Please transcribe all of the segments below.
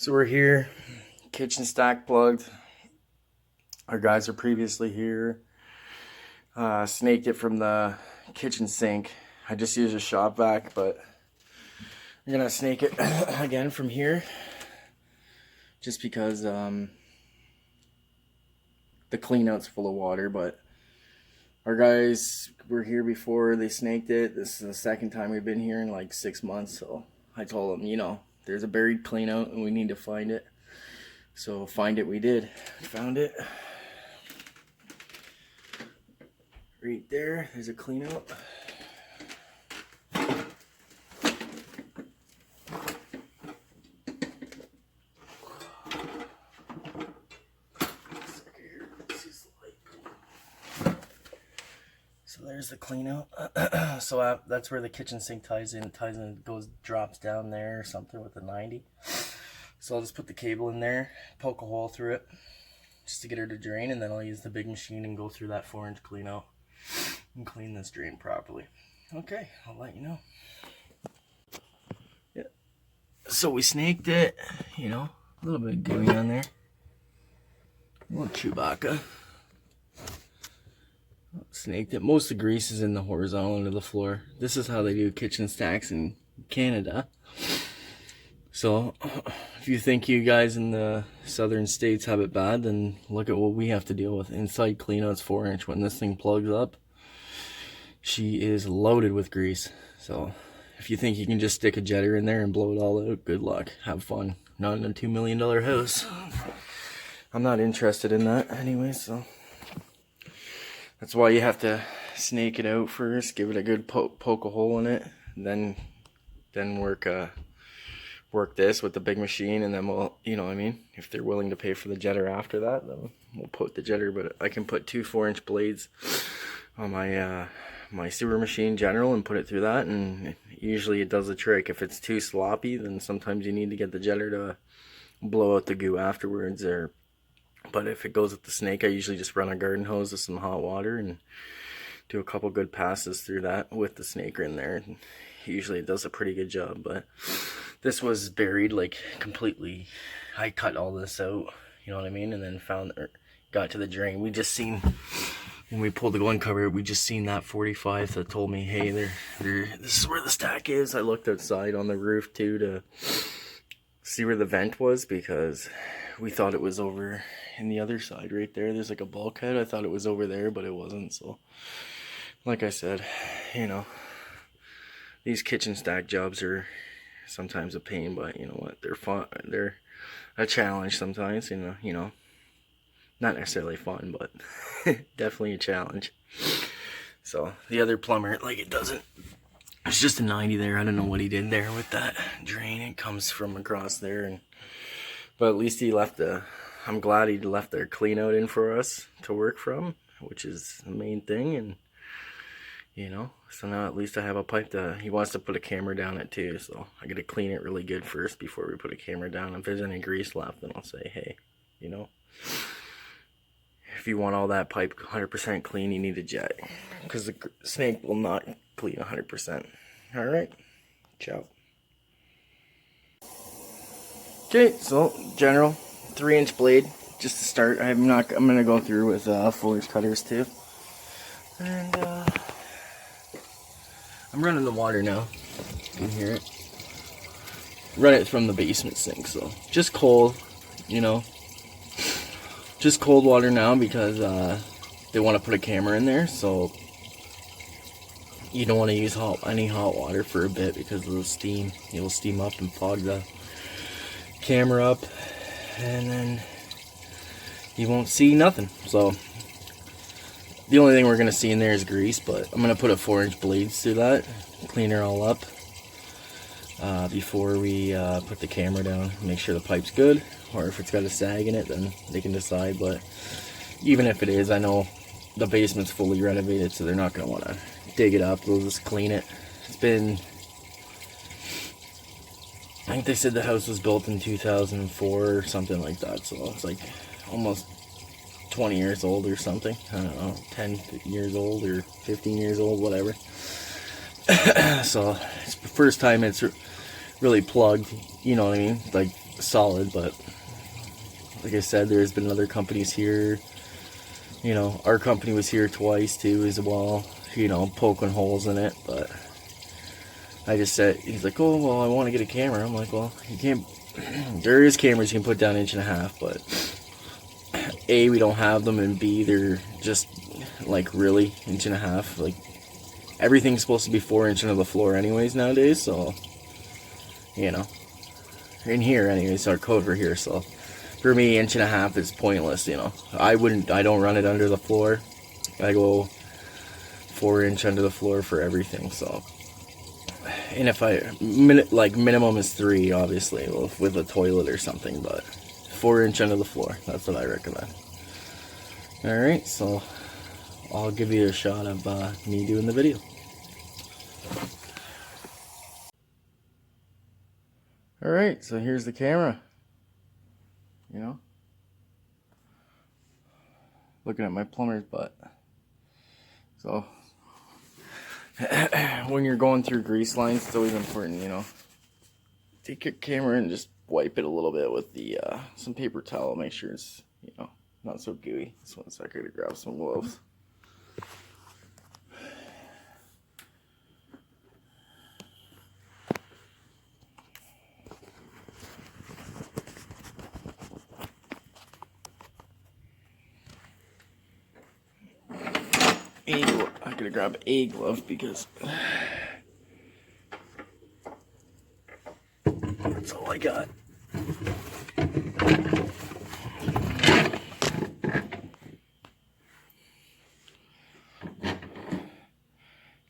So we're here, kitchen stack plugged. Our guys are previously here. Snaked it from the kitchen sink. I just used a shop vac, but I'm gonna snake it again from here, just because the clean out's full of water. But our guys were here before they snaked it. This is the second time we've been here in like 6 months, so I told them, you know, there's a buried clean out and we need to find it. So find it we did. Found it. Right there, there's a clean out. So there's the clean out. So that's where the kitchen sink ties in, drops down there or something with the 90. So I'll just put the cable in there, poke a hole through it just to get her to drain, and then I'll use the big machine and go through that 4-inch clean out and clean this drain properly. Okay, I'll let you know. Yeah. So we snaked it, you know, a little bit gooey on there. A little Chewbacca. Snaked it. Most of the grease is in the horizontal under the floor. This is how they do kitchen stacks in Canada. So if you think you guys in the southern states have it bad, then look at what we have to deal with. Inside cleanouts 4-inch. When this thing plugs up, she is loaded with grease. So if you think you can just stick a jetter in there and blow it all out, good luck. Have fun. Not in a $2 million house. I'm not interested in that anyway, so that's why you have to snake it out first, give it a good poke a hole in it, then work this with the big machine, and then we'll, you know what I mean, if they're willing to pay for the jetter after that, then we'll put the jetter. But I can put 2 4-inch blades on my sewer machine general and put it through that, and usually it does the trick. If it's too sloppy, then sometimes you need to get the jetter to blow out the goo afterwards. But if it goes with the snake, I usually just run a garden hose with some hot water and do a couple good passes through that with the snaker in there. And usually it does a pretty good job. But this was buried like completely. I cut all this out, you know what I mean, and then got to the drain. We just seen, when we pulled the gun cover, we just seen that 45 that told me, hey, this is where the stack is. I looked outside on the roof too to see where the vent was, because we thought it was over in the other side right there. There's like a bulkhead. I thought it was over there, but it wasn't. So like I said, you know, these kitchen stack jobs are sometimes a pain, but you know what, they're fun. They're a challenge sometimes, you know, not necessarily fun, but definitely a challenge. So the other plumber, like, it's just a 90 there. I don't know what he did there with that drain. It comes from across there, but at least I'm glad he left their clean out in for us to work from, which is the main thing. And you know, so now at least I have a pipe he wants to put a camera down it too, so I gotta clean it really good first before we put a camera down. If there's any grease left, then I'll say, hey, you know, if you want all that pipe 100% clean, you need a jet, because the snake will not clean 100%. Alright, ciao. Okay, so general 3-inch blade just to start. I'm gonna go through with full-inch cutters too, and I'm running the water now. You can hear it. Run it from the basement sink, so just cold, you know, just cold water now, because they want to put a camera in there, so you don't want to use any hot water for a bit, because of the steam. It'll steam up and fog the camera up, and then you won't see nothing. So the only thing we're going to see in there is grease, but I'm going to put a 4-inch blades through that, clean her all up before we put the camera down, make sure the pipe's good, or if it's got a sag in it, then they can decide. But even if it is, I know the basement's fully renovated, so they're not going to want to dig it up. They'll just clean it. It's been, I think they said the house was built in 2004 or something like that, so it's like almost 20 years old or something. I don't know, 10 years old or 15 years old, whatever. So it's the first time it's really plugged, you know what I mean? Like solid, but like I said, there's been other companies here. You know, our company was here twice too as well, you know, poking holes in it, but I just said, he's like, oh, well, I want to get a camera. I'm like, well, you can't, there is cameras you can put down 1.5 inches, but A, we don't have them, and B, they're just, like, really 1.5 inches. Like, everything's supposed to be 4 inches into the floor anyways nowadays, so, you know, in here anyways, our code for here, so for me, 1.5 inches is pointless, you know. I don't run it under the floor. I go 4 inch under the floor for everything, so. And if minimum is 3, obviously, with a toilet or something, but 4 inch under the floor, that's what I recommend. Alright, so I'll give you a shot of me doing the video. Alright, so here's the camera. You know, looking at my plumber's butt. So when you're going through grease lines, it's always important, you know, take your camera and just wipe it a little bit with the some paper towel. Make sure it's, you know, not so gooey. Just 1 second to grab some gloves. I'm gonna grab a glove because that's all I got.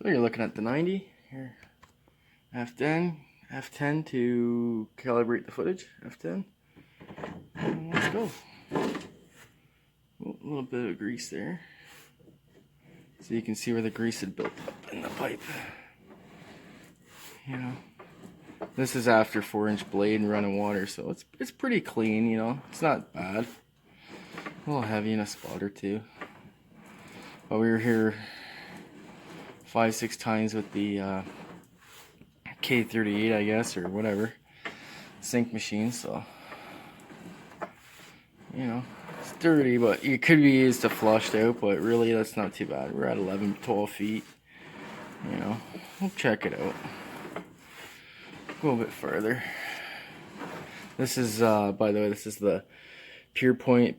So you're looking at the 90 here, F10 to calibrate the footage, F10. And let's go. A little bit of grease there, so you can see where the grease had built up in the pipe. You know, this is after 4-inch blade and running water, so it's pretty clean. You know, it's not bad. A little heavy in a spot or two, but we were here 5-6 times with the K38, I guess, or whatever sink machine. So, you know, it's dirty, but it could be used to flushed out, but really that's not too bad. We're at 11-12 feet. You know, we'll check it out. Go a bit further. This is, by the way, this is the PurePoint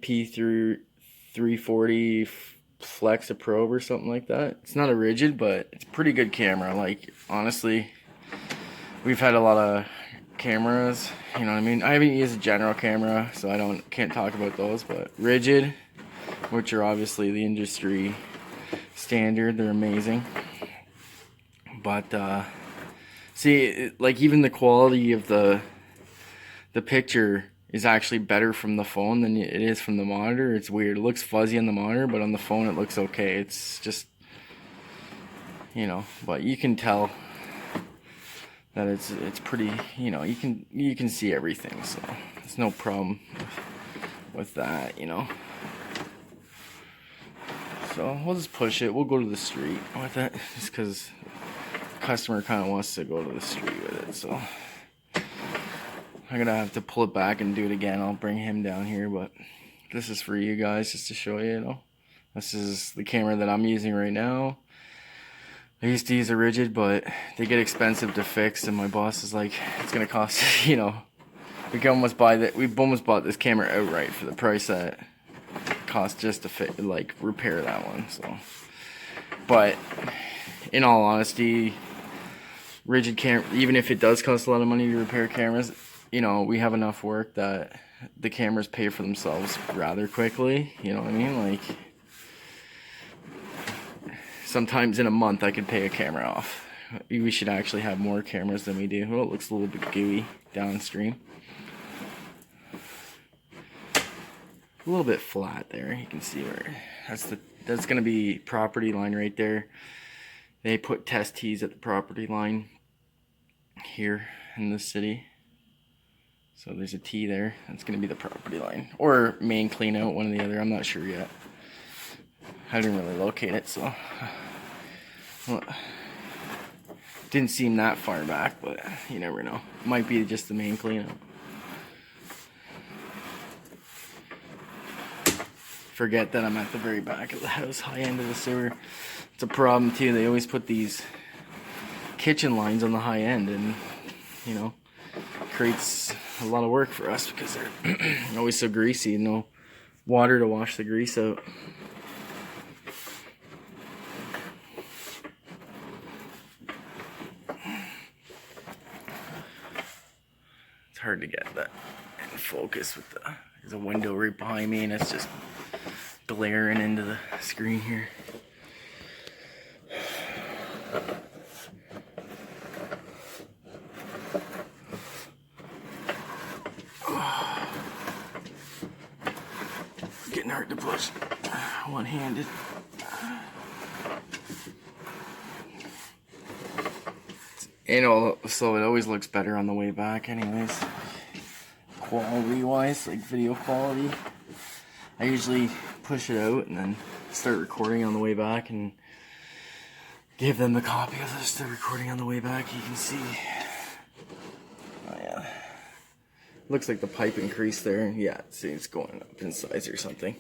P340 Flex a probe or something like that. It's not a rigid, but it's a pretty good camera. Like, honestly, we've had a lot of cameras, you know what I mean? I haven't used a general camera, so I can't talk about those, but rigid, which are obviously the industry standard, they're amazing. But see, like, even the quality of the picture is actually better from the phone than it is from the monitor. It's weird. It looks fuzzy on the monitor, but on the phone it looks okay. It's just, you know, but you can tell that it's pretty, you know, you can see everything, so there's no problem with that, you know. So we'll just push it. We'll go to the street with it, just because the customer kind of wants to go to the street with it. So I'm gonna have to pull it back and do it again. I'll bring him down here, but this is for you guys, just to show you, you know. This is the camera that I'm using right now. I used to use a rigid, but they get expensive to fix, and my boss is like, it's gonna cost, you know, we almost bought this camera outright for the price that it cost just to repair that one. So, but in all honesty, rigid camera, even if it does cost a lot of money to repair cameras, you know, we have enough work that the cameras pay for themselves rather quickly. You know what I mean? Like, sometimes in a month I could pay a camera off. We should actually have more cameras than we do. Well, it looks a little bit gooey downstream. A little bit flat there. You can see where that's gonna be property line right there. They put test tees at the property line here in this city. So there's a T there. That's gonna be the property line, or main clean out, one or the other. I'm not sure yet. I didn't really locate it, so well, didn't seem that far back, but you never know. Might be just the main clean out. forget that I'm at the very back of the house, high end of the sewer. It's a problem too. They always put these kitchen lines on the high end, and you know, creates a lot of work for us because they're always so greasy. No water to wash the grease out. It's hard to get that in focus with there's a window right behind me and it's just glaring into the screen here. Getting hard to push one-handed. So it always looks better on the way back anyways. Quality-wise, like video quality. I usually push it out and then start recording on the way back and give them the copy of this. The recording on the way back, you can see. Oh yeah. Looks like the pipe increased there. Yeah, see, it's going up in size or something.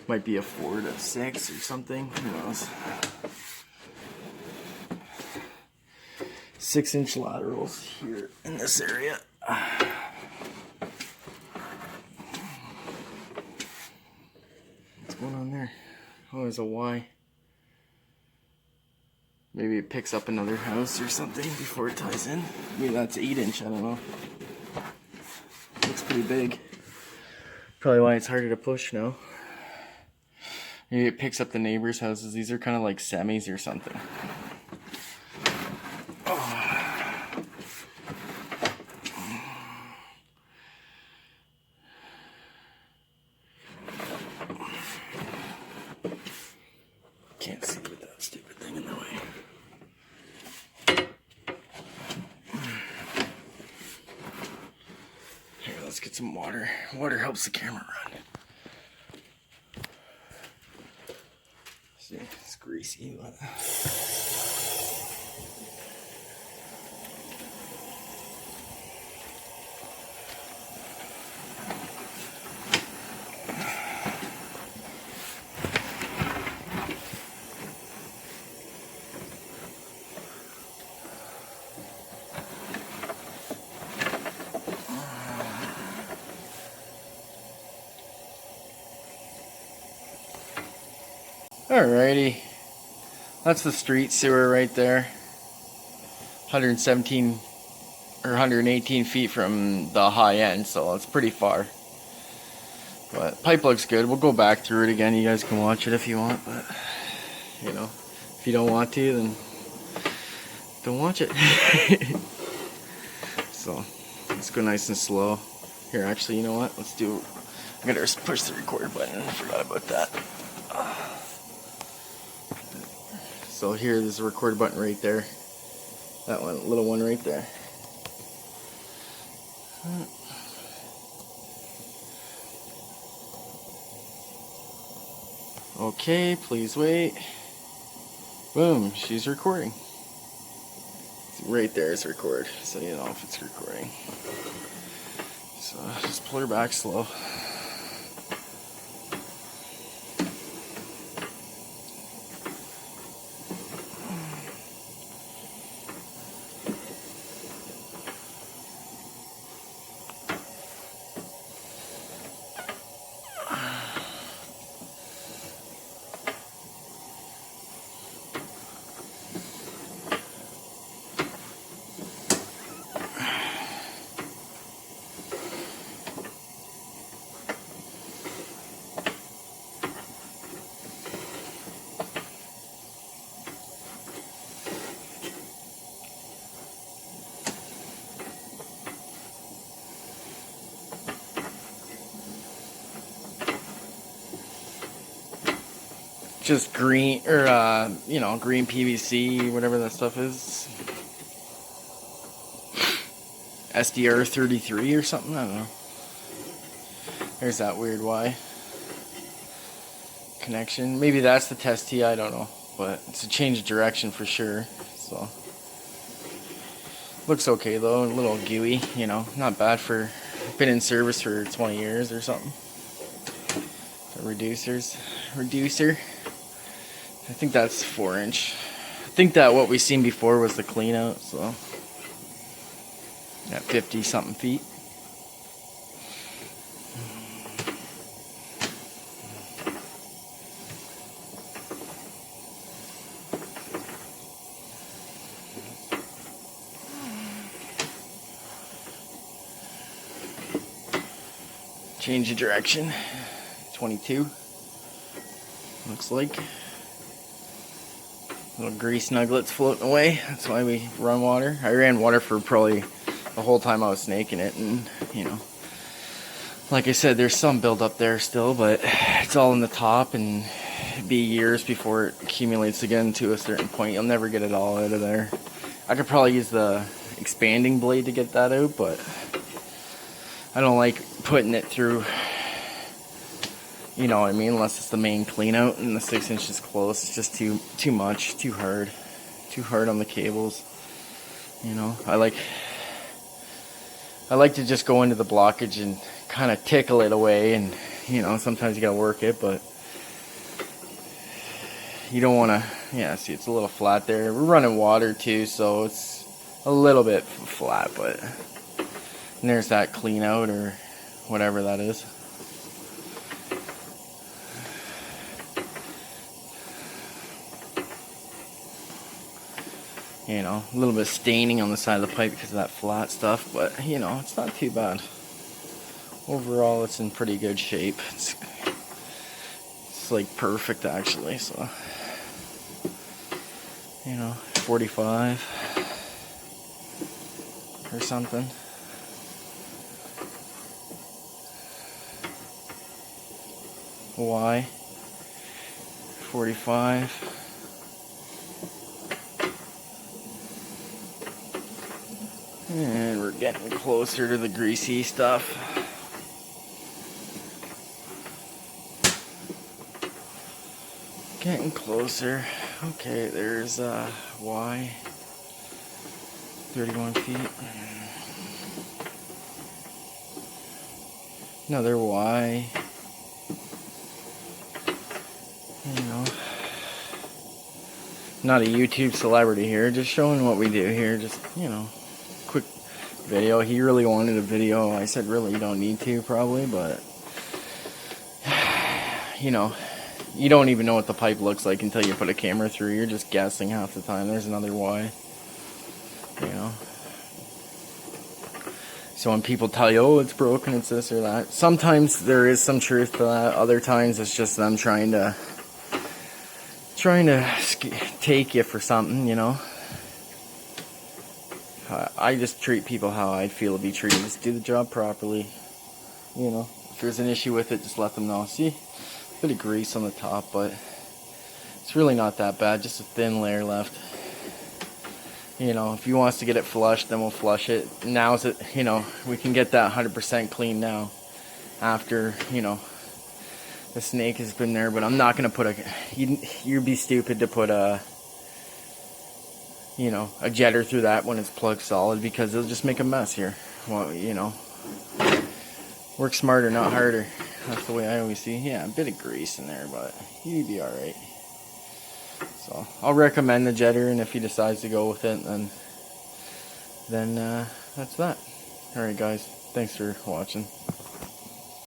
Might be a 4 to 6 or something. Who knows? 6-inch laterals here in this area. What's going on there? Oh, there's a Y. Maybe it picks up another house or something before it ties in. Maybe that's 8-inch, I don't know. Looks pretty big. Probably why it's harder to push now. Maybe it picks up the neighbors' houses. These are kind of like semis or something. Can't see with that stupid thing in the way. Here, let's get some water. Water helps the camera run. See, it's greasy, but... Alrighty, that's the street sewer right there. 117 or 118 feet from the high end, so it's pretty far. But pipe looks good. We'll go back through it again. You guys can watch it if you want, but you know, if you don't want to, then don't watch it. So let's go nice and slow. Here, actually, you know what? Let's do. I'm gonna push the record button. I forgot about that. So here, there's a record button right there. That one, little one right there. Okay, please wait. Boom, she's recording. Right there is record, so you know if it's recording. So just pull her back slow. Just green, or you know, green PVC, whatever that stuff is. SDR 33 or something, I don't know. There's that weird Y connection. Maybe that's the test tee, I don't know. But it's a change of direction for sure. So looks okay though, a little gooey, you know, not bad for been in service for 20 years or something. reducer. I think that's 4-inch. I think that what we seen before was the clean out, so at 50 something feet. Change of direction. 22. Looks like. Little grease nuggets floating away. That's why we run water. I ran water for probably the whole time I was snaking it, and you know, like I said, there's some build up there still, but it's all in the top, and it'd be years before it accumulates again to a certain point. You'll never get it all out of there. I could probably use the expanding blade to get that out, but I don't like putting it through, you know what I mean, unless it's the main clean out and the 6 inches close. It's just too much, too hard on the cables. You know, I like to just go into the blockage and kind of tickle it away, and you know, sometimes you gotta work it, but you don't want to. Yeah, see, it's a little flat there. We're running water too, so it's a little bit flat, but and there's that clean out or whatever that is. You know, a little bit of staining on the side of the pipe because of that flat stuff, but you know, it's not too bad. Overall, it's in pretty good shape. It's like perfect actually, so you know, 45 or something. Y 45. And we're getting closer to the greasy stuff. Getting closer. Okay, there's Y 31 feet. Another Y. You know, not a YouTube celebrity here, just showing what we do here. Just, you know, quick video. He really wanted a video. I said, really, you don't need to, probably, but you know, you don't even know what the pipe looks like until you put a camera through. You're just guessing half the time. There's another Y. You know. So when people tell you, oh, it's broken, it's this or that, sometimes there is some truth to that. Other times it's just them trying to take you for something, you know. I just treat people how I'd feel to be treated. Just do the job properly, you know. If there's an issue with it, just let them know. See, a bit of grease on the top, but it's really not that bad. Just a thin layer left. You know, if he wants to get it flushed, then we'll flush it. Now's it, you know, we can get that 100% clean now. After, you know, the snake has been there, but I'm not gonna put you'd be stupid to put a, you know, a jetter through that when it's plugged solid, because it'll just make a mess here. Well, you know, work smarter, not harder. That's the way I always see. Yeah, a bit of grease in there, but you'd be alright. So I'll recommend the jetter, and if he decides to go with it, then that's that. Alright guys, thanks for watching.